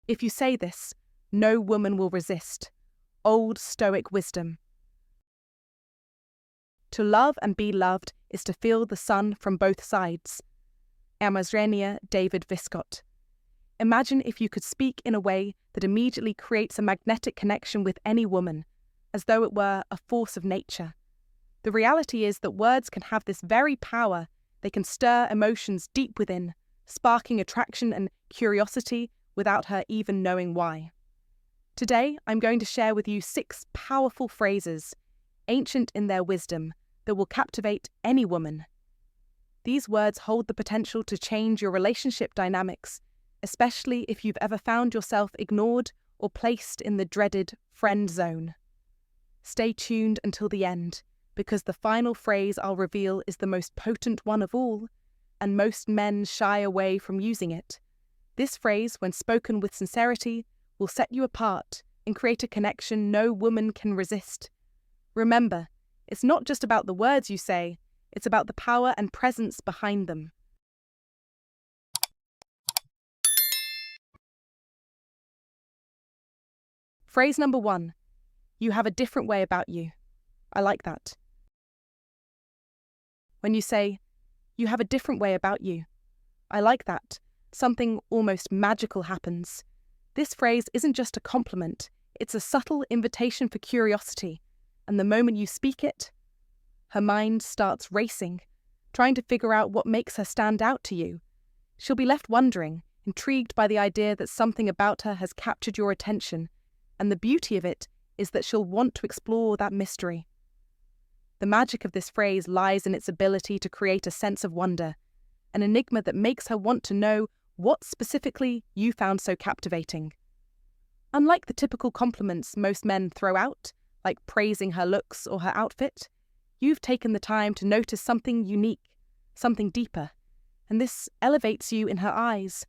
If you say this, no woman will resist. Old Stoic wisdom. To love and be loved is to feel the sun from both sides. Amazrenia David Viscott. Imagine if you could speak in a way that immediately creates a magnetic connection with any woman, as though it were a force of nature. The reality is that words can have this very power. They can stir emotions deep within, sparking attraction and curiosity without her even knowing why. Today, I'm going to share with you 6 powerful phrases, ancient in their wisdom, that will captivate any woman. These words hold the potential to change your relationship dynamics, especially if you've ever found yourself ignored or placed in the dreaded friend zone. Stay tuned until the end, because the final phrase I'll reveal is the most potent one of all, and most men shy away from using it. This phrase, when spoken with sincerity, will set you apart and create a connection no woman can resist. Remember, it's not just about the words you say, it's about the power and presence behind them. Phrase number 1. You have a different way about you. I like that. When you say, you have a different way about you, I like that, something almost magical happens. This phrase isn't just a compliment, it's a subtle invitation for curiosity, and the moment you speak it, her mind starts racing, trying to figure out what makes her stand out to you. She'll be left wondering, intrigued by the idea that something about her has captured your attention, and the beauty of it is that she'll want to explore that mystery. The magic of this phrase lies in its ability to create a sense of wonder, an enigma that makes her want to know what specifically you found so captivating. Unlike the typical compliments most men throw out, like praising her looks or her outfit, you've taken the time to notice something unique, something deeper, and this elevates you in her eyes.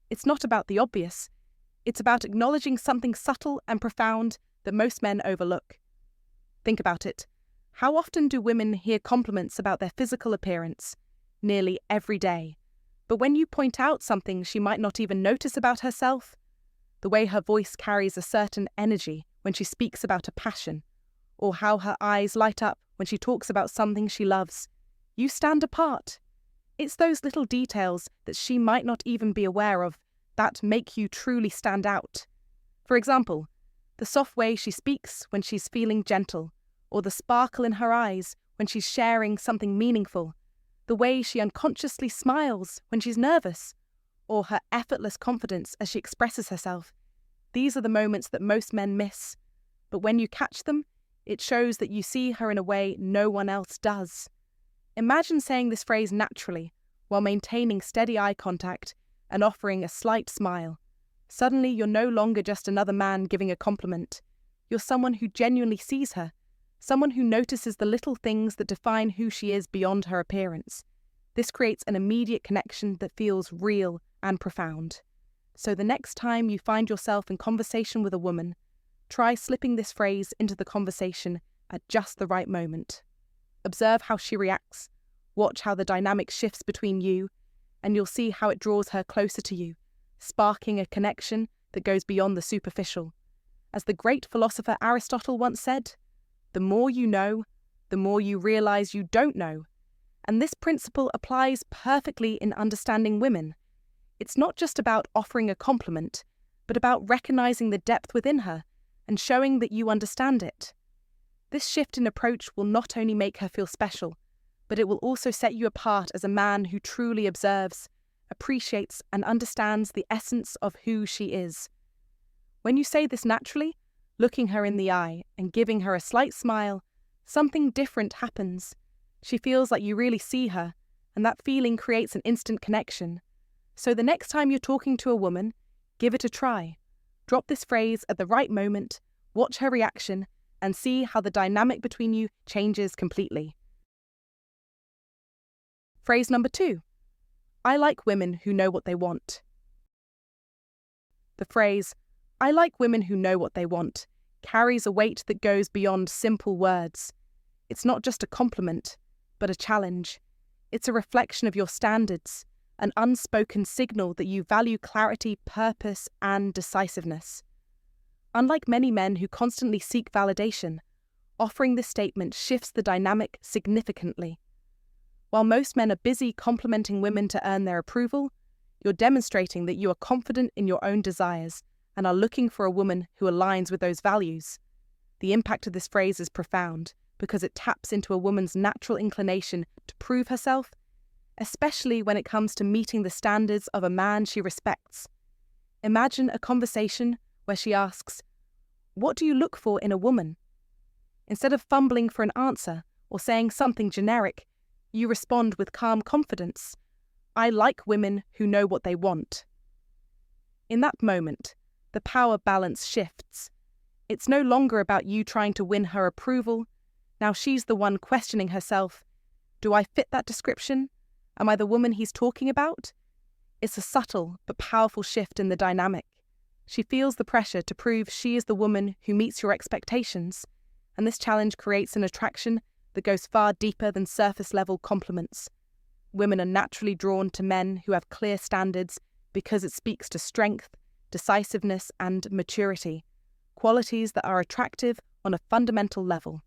It's not about the obvious, it's about acknowledging something subtle and profound that most men overlook. Think about it. How often do women hear compliments about their physical appearance? Nearly every day. But when you point out something she might not even notice about herself, the way her voice carries a certain energy when she speaks about a passion, or how her eyes light up when she talks about something she loves, you stand apart. It's those little details that she might not even be aware of that make you truly stand out. For example, the soft way she speaks when she's feeling gentle, or the sparkle in her eyes when she's sharing something meaningful, the way she unconsciously smiles when she's nervous, or her effortless confidence as she expresses herself. These are the moments that most men miss, but when you catch them, it shows that you see her in a way no one else does. Imagine saying this phrase naturally, while maintaining steady eye contact and offering a slight smile. Suddenly, you're no longer just another man giving a compliment. You're someone who genuinely sees her, someone who notices the little things that define who she is beyond her appearance. This creates an immediate connection that feels real and profound. So the next time you find yourself in conversation with a woman, try slipping this phrase into the conversation at just the right moment. Observe how she reacts, watch how the dynamic shifts between you, and you'll see how it draws her closer to you, sparking a connection that goes beyond the superficial. As the great philosopher Aristotle once said, the more you know, the more you realize you don't know. And this principle applies perfectly in understanding women. It's not just about offering a compliment, but about recognizing the depth within her and showing that you understand it. This shift in approach will not only make her feel special, but it will also set you apart as a man who truly observes, appreciates, and understands the essence of who she is. When you say this naturally, looking her in the eye and giving her a slight smile, something different happens. She feels like you really see her, and that feeling creates an instant connection. So the next time you're talking to a woman, give it a try. Drop this phrase at the right moment, watch her reaction, and see how the dynamic between you changes completely. Phrase number 2. I like women who know what they want. The phrase, I like women who know what they want, carries a weight that goes beyond simple words. It's not just a compliment, but a challenge. It's a reflection of your standards, an unspoken signal that you value clarity, purpose, and decisiveness. Unlike many men who constantly seek validation, offering this statement shifts the dynamic significantly. While most men are busy complimenting women to earn their approval, you're demonstrating that you are confident in your own desires and are looking for a woman who aligns with those values. The impact of this phrase is profound because it taps into a woman's natural inclination to prove herself, especially when it comes to meeting the standards of a man she respects. Imagine a conversation where she asks, "What do you look for in a woman?" Instead of fumbling for an answer or saying something generic, you respond with calm confidence, "I like women who know what they want." In that moment, the power balance shifts. It's no longer about you trying to win her approval. Now she's the one questioning herself, "Do I fit that description? Am I the woman he's talking about?" It's a subtle but powerful shift in the dynamic. She feels the pressure to prove she is the woman who meets your expectations, and this challenge creates an attraction that goes far deeper than surface-level compliments. Women are naturally drawn to men who have clear standards because it speaks to strength, decisiveness, and maturity, qualities that are attractive on a fundamental level.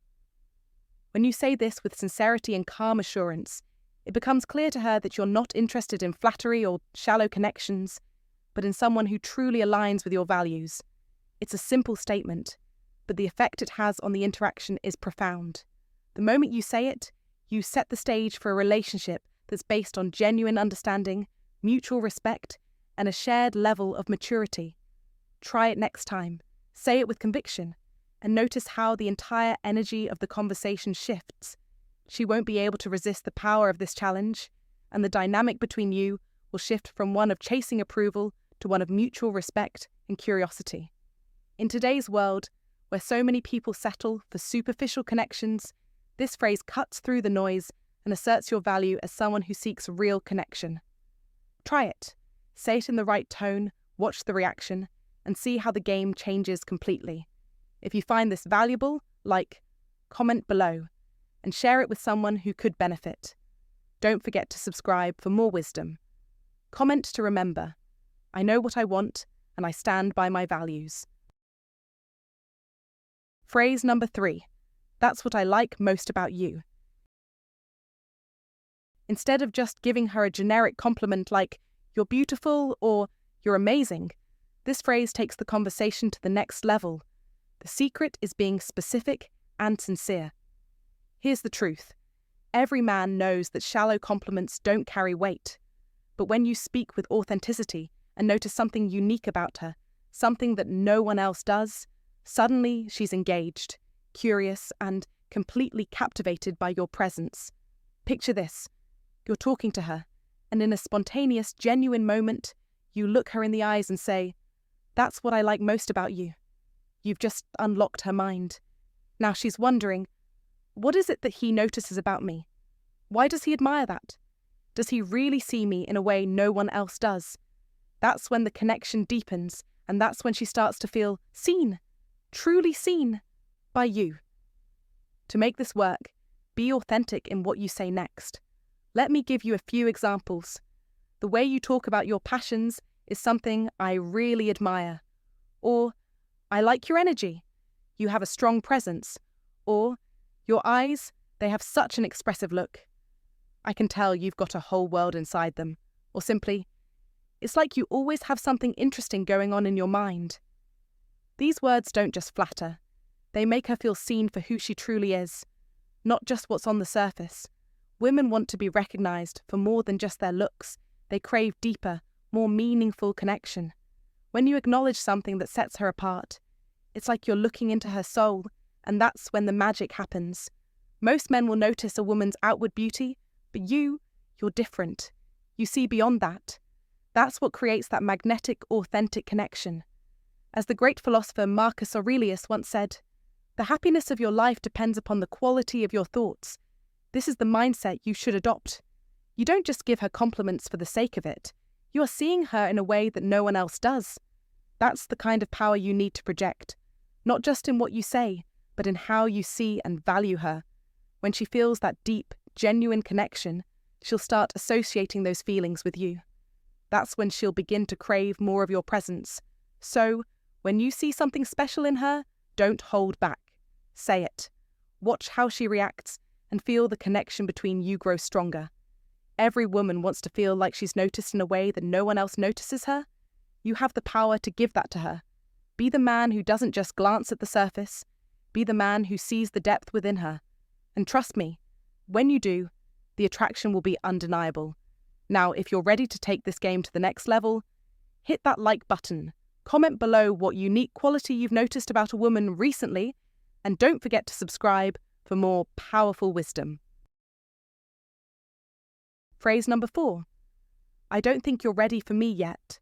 When you say this with sincerity and calm assurance, it becomes clear to her that you're not interested in flattery or shallow connections, but in someone who truly aligns with your values. It's a simple statement, but the effect it has on the interaction is profound. The moment you say it, you set the stage for a relationship that's based on genuine understanding, mutual respect, and a shared level of maturity. Try it next time. Say it with conviction, and notice how the entire energy of the conversation shifts. She won't be able to resist the power of this challenge, and the dynamic between you will shift from one of chasing approval to one of mutual respect and curiosity. In today's world, where so many people settle for superficial connections, this phrase cuts through the noise and asserts your value as someone who seeks real connection. Try it. Say it in the right tone, watch the reaction, and see how the game changes completely. If you find this valuable, comment below, and share it with someone who could benefit. Don't forget to subscribe for more wisdom. Comment to remember, I know what I want, and I stand by my values. Phrase number 3. That's what I like most about you. Instead of just giving her a generic compliment like, "You're beautiful" or "You're amazing," this phrase takes the conversation to the next level. The secret is being specific and sincere. Here's the truth. Every man knows that shallow compliments don't carry weight. But when you speak with authenticity and notice something unique about her, something that no one else does, suddenly she's engaged, curious, and completely captivated by your presence. Picture this. You're talking to her, and in a spontaneous, genuine moment, you look her in the eyes and say, "That's what I like most about you." You've just unlocked her mind. Now she's wondering, what is it that he notices about me? Why does he admire that? Does he really see me in a way no one else does? That's when the connection deepens, and that's when she starts to feel seen, truly seen, by you. To make this work, be authentic in what you say next. Let me give you a few examples. The way you talk about your passions is something I really admire. Or, "I like your energy. You have a strong presence." Or, "Your eyes, they have such an expressive look. I can tell you've got a whole world inside them." Or simply, "It's like you always have something interesting going on in your mind." These words don't just flatter. They make her feel seen for who she truly is, not just what's on the surface. Women want to be recognized for more than just their looks. They crave deeper, more meaningful connection. When you acknowledge something that sets her apart, it's like you're looking into her soul, and that's when the magic happens. Most men will notice a woman's outward beauty, but you're different. You see beyond that. That's what creates that magnetic, authentic connection. As the great philosopher Marcus Aurelius once said, "The happiness of your life depends upon the quality of your thoughts." This is the mindset you should adopt. You don't just give her compliments for the sake of it. You are seeing her in a way that no one else does. That's the kind of power you need to project, not just in what you say, but in how you see and value her. When she feels that deep, genuine connection, she'll start associating those feelings with you. That's when she'll begin to crave more of your presence. So, when you see something special in her, don't hold back. Say it. Watch how she reacts and feel the connection between you grow stronger. Every woman wants to feel like she's noticed in a way that no one else notices her. You have the power to give that to her. Be the man who doesn't just glance at the surface. Be the man who sees the depth within her. And trust me, when you do, the attraction will be undeniable. Now, if you're ready to take this game to the next level, hit that like button, comment below what unique quality you've noticed about a woman recently, and don't forget to subscribe for more powerful wisdom. Phrase number 4. I don't think you're ready for me yet.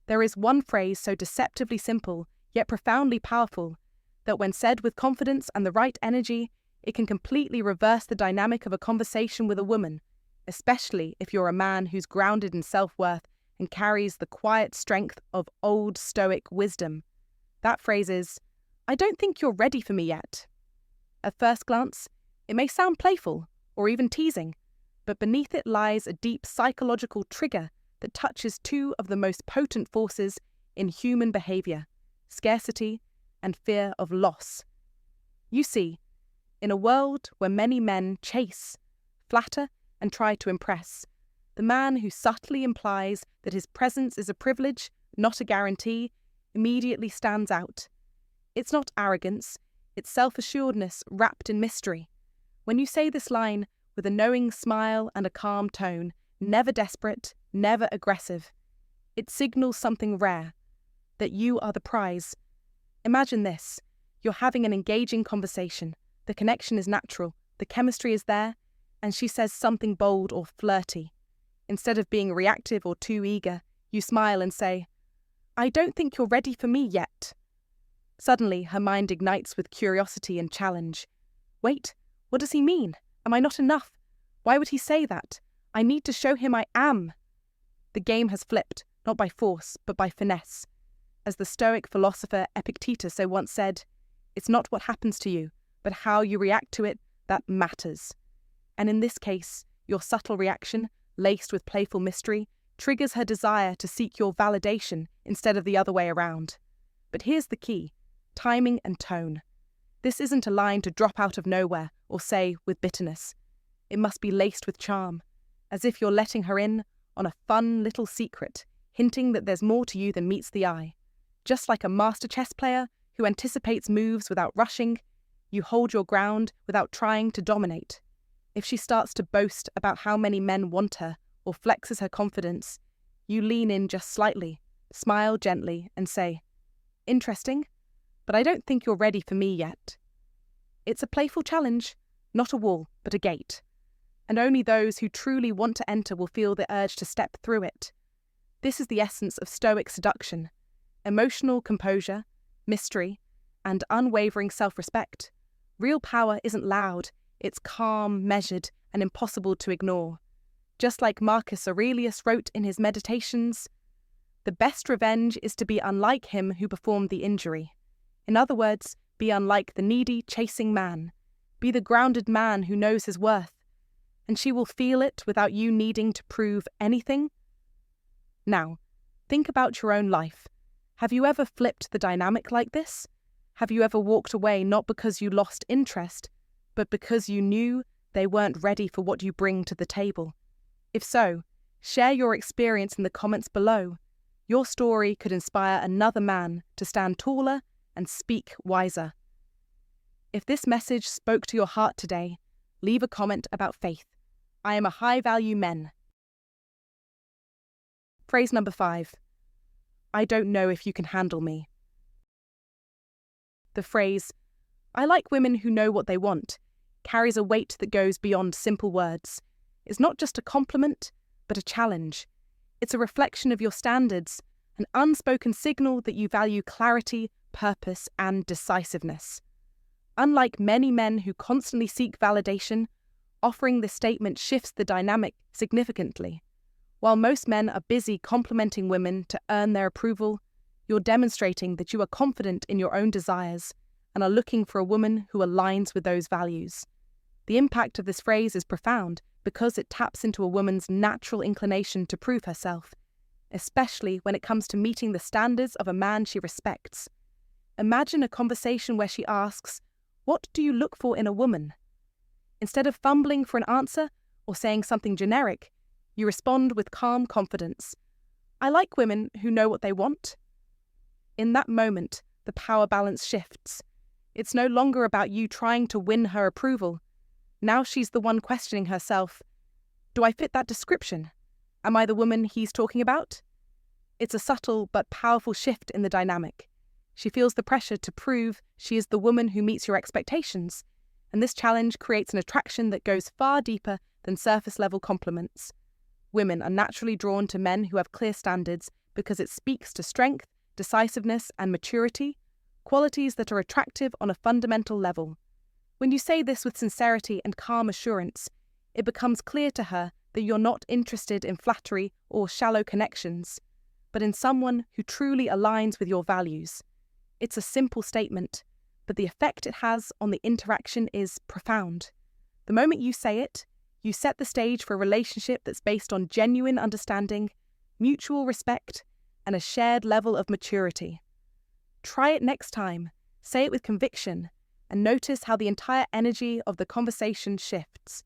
There is one phrase so deceptively simple, yet profoundly powerful, that when said with confidence and the right energy, it can completely reverse the dynamic of a conversation with a woman, especially if you're a man who's grounded in self-worth and carries the quiet strength of Old Stoic wisdom. That phrase is, I don't think you're ready for me yet. At first glance, it may sound playful or even teasing, but beneath it lies a deep psychological trigger that touches two of the most potent forces in human behavior, scarcity and fear of loss. You see, in a world where many men chase, flatter, and try to impress, the man who subtly implies that his presence is a privilege, not a guarantee, immediately stands out. It's not arrogance, it's self-assuredness wrapped in mystery. When you say this line with a knowing smile and a calm tone, never desperate, never aggressive, it signals something rare, that you are the prize. Imagine this, you're having an engaging conversation, the connection is natural, the chemistry is there, and she says something bold or flirty. Instead of being reactive or too eager, you smile and say, I don't think you're ready for me yet. Suddenly, her mind ignites with curiosity and challenge. Wait, what does he mean? Am I not enough? Why would he say that? I need to show him I am. The game has flipped, not by force, but by finesse. As the Stoic philosopher Epictetus so once said, it's not what happens to you, but how you react to it that matters. And in this case, your subtle reaction, laced with playful mystery, triggers her desire to seek your validation instead of the other way around. But here's the key, timing and tone. This isn't a line to drop out of nowhere or say with bitterness. It must be laced with charm, as if you're letting her in on a fun little secret, hinting that there's more to you than meets the eye. Just like a master chess player who anticipates moves without rushing, you hold your ground without trying to dominate. If she starts to boast about how many men want her or flexes her confidence, you lean in just slightly, smile gently, and say, interesting, but I don't think you're ready for me yet. It's a playful challenge, not a wall, but a gate. And only those who truly want to enter will feel the urge to step through it. This is the essence of Stoic seduction, emotional composure, mystery, and unwavering self-respect. Real power isn't loud, it's calm, measured, and impossible to ignore. Just like Marcus Aurelius wrote in his Meditations, the best revenge is to be unlike him who performed the injury. In other words, be unlike the needy, chasing man. Be the grounded man who knows his worth. And she will feel it without you needing to prove anything. Now, think about your own life. Have you ever flipped the dynamic like this? Have you ever walked away not because you lost interest, but because you knew they weren't ready for what you bring to the table? If so, share your experience in the comments below. Your story could inspire another man to stand taller and speak wiser. If this message spoke to your heart today, leave a comment about faith. I am a high-value man. Phrase number 5. I don't know if you can handle me. The phrase, I like women who know what they want, carries a weight that goes beyond simple words. It's not just a compliment, but a challenge. It's a reflection of your standards, an unspoken signal that you value clarity, purpose, and decisiveness. Unlike many men who constantly seek validation, offering this statement shifts the dynamic significantly. While most men are busy complimenting women to earn their approval, you're demonstrating that you are confident in your own desires and are looking for a woman who aligns with those values. The impact of this phrase is profound because it taps into a woman's natural inclination to prove herself, especially when it comes to meeting the standards of a man she respects. Imagine a conversation where she asks, "What do you look for in a woman?" Instead of fumbling for an answer or saying something generic, you respond with calm confidence. "I like women who know what they want." In that moment, the power balance shifts. It's no longer about you trying to win her approval. Now she's the one questioning herself. Do I fit that description? Am I the woman he's talking about? It's a subtle but powerful shift in the dynamic. She feels the pressure to prove she is the woman who meets your expectations, and this challenge creates an attraction that goes far deeper than surface-level compliments. Women are naturally drawn to men who have clear standards because it speaks to strength, decisiveness, and maturity, qualities that are attractive on a fundamental level. When you say this with sincerity and calm assurance, it becomes clear to her that you're not interested in flattery or shallow connections, but in someone who truly aligns with your values. It's a simple statement, but the effect it has on the interaction is profound. The moment you say it, you set the stage for a relationship that's based on genuine understanding, mutual respect, and a shared level of maturity. Try it next time, say it with conviction, and notice how the entire energy of the conversation shifts.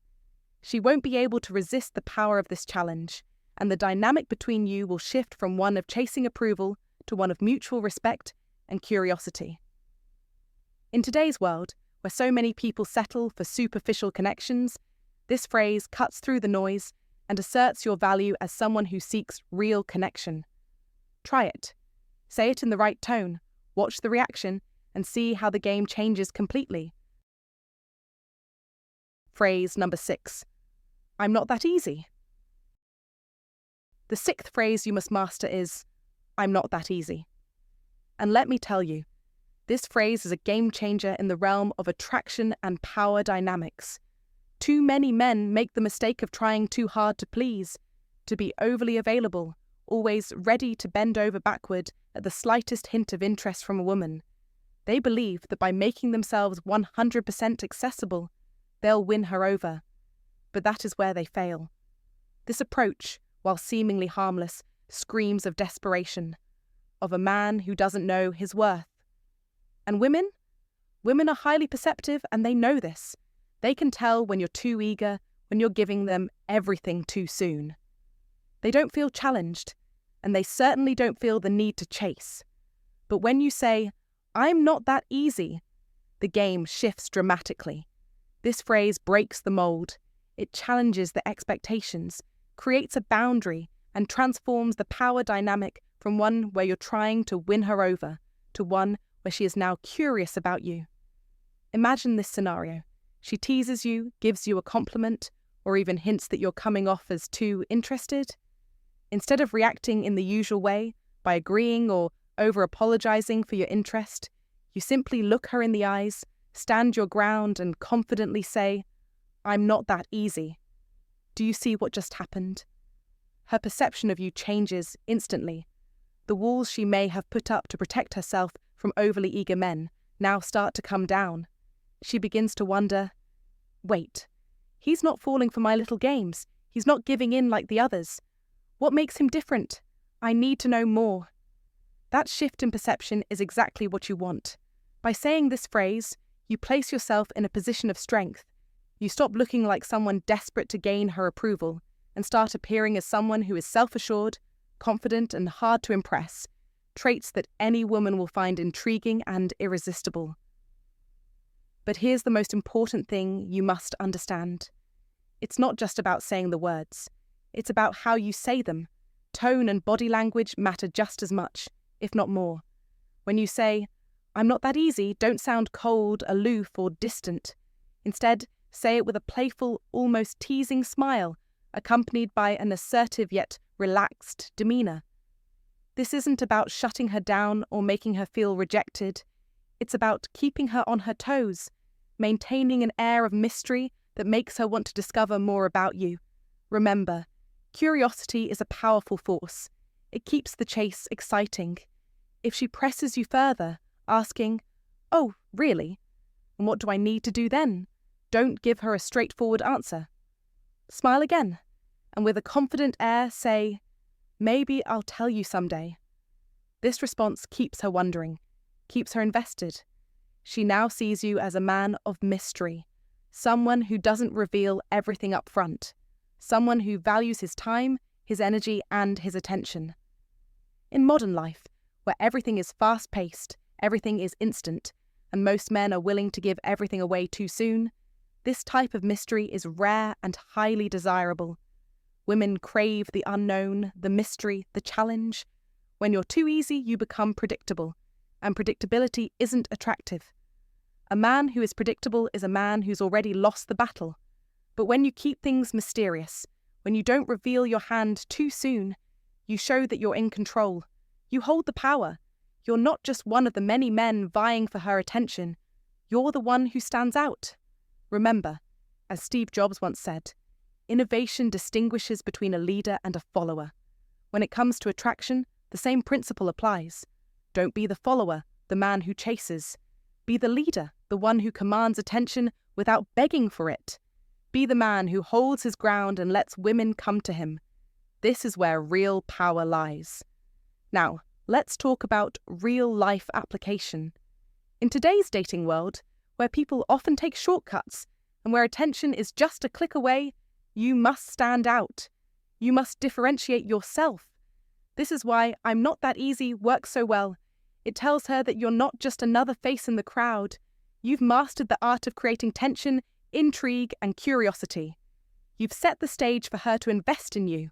She won't be able to resist the power of this challenge, and the dynamic between you will shift from one of chasing approval to one of mutual respect and curiosity. In today's world, where so many people settle for superficial connections, this phrase cuts through the noise and asserts your value as someone who seeks real connection. Try it. Say it in the right tone, watch the reaction, and see how the game changes completely. Phrase number 6. I'm not that easy. The 6th phrase you must master is, I'm not that easy. And let me tell you, this phrase is a game changer in the realm of attraction and power dynamics. Too many men make the mistake of trying too hard to please, to be overly available, always ready to bend over backward at the slightest hint of interest from a woman. They believe that by making themselves 100% accessible, they'll win her over. But that is where they fail. This approach, while seemingly harmless, screams of desperation, of a man who doesn't know his worth. And women? Women are highly perceptive and they know this. They can tell when you're too eager, when you're giving them everything too soon. They don't feel challenged, and they certainly don't feel the need to chase. But when you say, I'm not that easy, the game shifts dramatically. This phrase breaks the mold. It challenges the expectations, creates a boundary, and transforms the power dynamic from one where you're trying to win her over to one where she is now curious about you. Imagine this scenario. She teases you, gives you a compliment, or even hints that you're coming off as too interested. Instead of reacting in the usual way, by agreeing or over-apologizing for your interest, you simply look her in the eyes, stand your ground, and confidently say, I'm not that easy. Do you see what just happened? Her perception of you changes instantly. The walls she may have put up to protect herself from overly eager men now start to come down. She begins to wonder, wait, he's not falling for my little games. He's not giving in like the others. What makes him different? I need to know more. That shift in perception is exactly what you want. By saying this phrase, you place yourself in a position of strength. You stop looking like someone desperate to gain her approval and start appearing as someone who is self-assured, confident, and hard to impress, traits that any woman will find intriguing and irresistible. But here's the most important thing you must understand. It's not just about saying the words. It's about how you say them. Tone and body language matter just as much, if not more. When you say, I'm not that easy, don't sound cold, aloof, or distant. Instead, say it with a playful, almost teasing smile, accompanied by an assertive yet relaxed demeanor. This isn't about shutting her down or making her feel rejected. It's about keeping her on her toes, maintaining an air of mystery that makes her want to discover more about you. Remember, curiosity is a powerful force. It keeps the chase exciting. If she presses you further, asking, oh, really? And what do I need to do then? don't give her a straightforward answer. Smile again, and with a confident air say, "Maybe I'll tell you someday." This response keeps her wondering, keeps her invested. She now sees you as a man of mystery, someone who doesn't reveal everything up front, someone who values his time, his energy, and his attention. In modern life, where everything is fast-paced, everything is instant, and most men are willing to give everything away too soon, this type of mystery is rare and highly desirable. Women crave the unknown, the mystery, the challenge. When you're too easy, you become predictable, and predictability isn't attractive. A man who is predictable is a man who's already lost the battle. But when you keep things mysterious, when you don't reveal your hand too soon, you show that you're in control. You hold the power. You're not just one of the many men vying for her attention. You're the one who stands out. Remember, as Steve Jobs once said, innovation distinguishes between a leader and a follower. When it comes to attraction, the same principle applies. Don't be the follower, the man who chases. Be the leader, the one who commands attention without begging for it. Be the man who holds his ground and lets women come to him. This is where real power lies. Now, let's talk about real-life application. In today's dating world, where people often take shortcuts and where attention is just a click away, you must stand out. You must differentiate yourself. This is why "I'm not that easy" works so well. It tells her that you're not just another face in the crowd. You've mastered the art of creating tension, intrigue, and curiosity. You've set the stage for her to invest in you,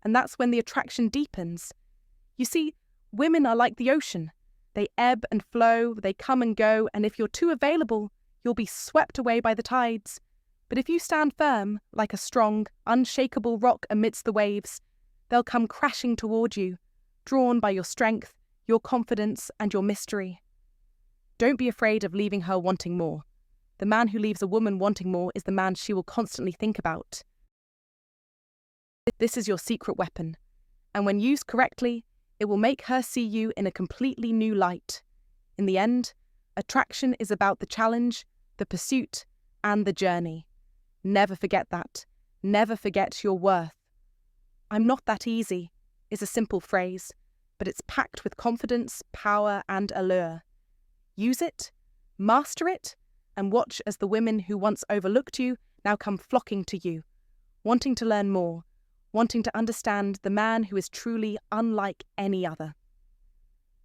and that's when the attraction deepens. You see, women are like the ocean. They ebb and flow, they come and go, and if you're too available, you'll be swept away by the tides. But if you stand firm, like a strong, unshakable rock amidst the waves, they'll come crashing toward you, drawn by your strength, your confidence, and your mystery. Don't be afraid of leaving her wanting more. The man who leaves a woman wanting more is the man she will constantly think about. This is your secret weapon, and when used correctly, it will make her see you in a completely new light. In the end, attraction is about the challenge, the pursuit, and the journey. Never forget that. Never forget your worth. "I'm not that easy" is a simple phrase, but it's packed with confidence, power, and allure. Use it, master it, and watch as the women who once overlooked you now come flocking to you, wanting to learn more, wanting to understand the man who is truly unlike any other.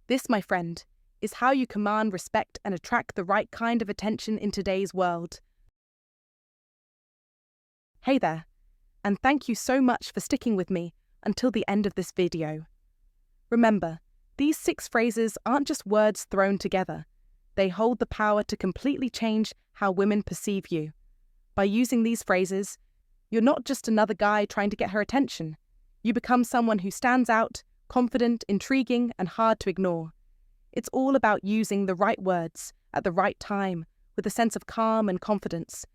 This, my friend, is how you command respect and attract the right kind of attention in today's world. Hey there, and thank you so much for sticking with me until the end of this video. Remember, these 6 phrases aren't just words thrown together. They hold the power to completely change how women perceive you. By using these phrases, you're not just another guy trying to get her attention. You become someone who stands out, confident, intriguing, and hard to ignore. It's all about using the right words at the right time with a sense of calm and confidence.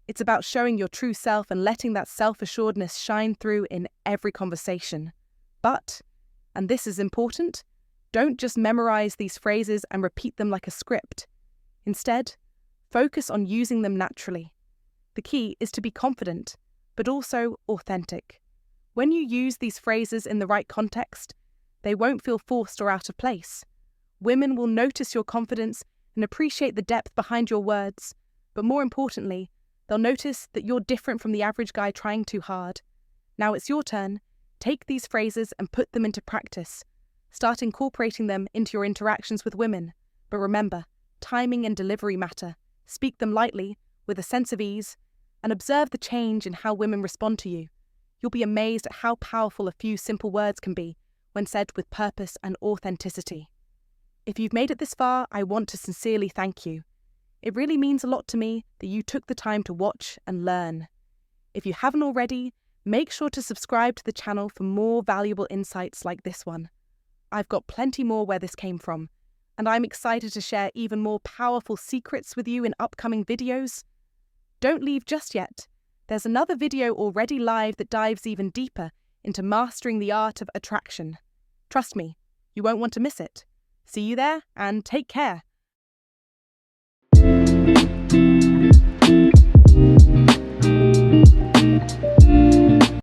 It's about showing your true self and letting that self-assuredness shine through in every conversation. But, and this is important, don't just memorize these phrases and repeat them like a script. Instead, focus on using them naturally. The key is to be confident, but also authentic. When you use these phrases in the right context, they won't feel forced or out of place. Women will notice your confidence and appreciate the depth behind your words, but more importantly, they'll notice that you're different from the average guy trying too hard. Now it's your turn. Take these phrases and put them into practice. Start incorporating them into your interactions with women. But remember, timing and delivery matter. Speak them lightly, with a sense of ease, and observe the change in how women respond to you. You'll be amazed at how powerful a few simple words can be when said with purpose and authenticity. If you've made it this far, I want to sincerely thank you. It really means a lot to me that you took the time to watch and learn. If you haven't already, make sure to subscribe to the channel for more valuable insights like this one. I've got plenty more where this came from, and I'm excited to share even more powerful secrets with you in upcoming videos. Don't leave just yet. There's another video already live that dives even deeper into mastering the art of attraction. Trust me, you won't want to miss it. See you there, and take care.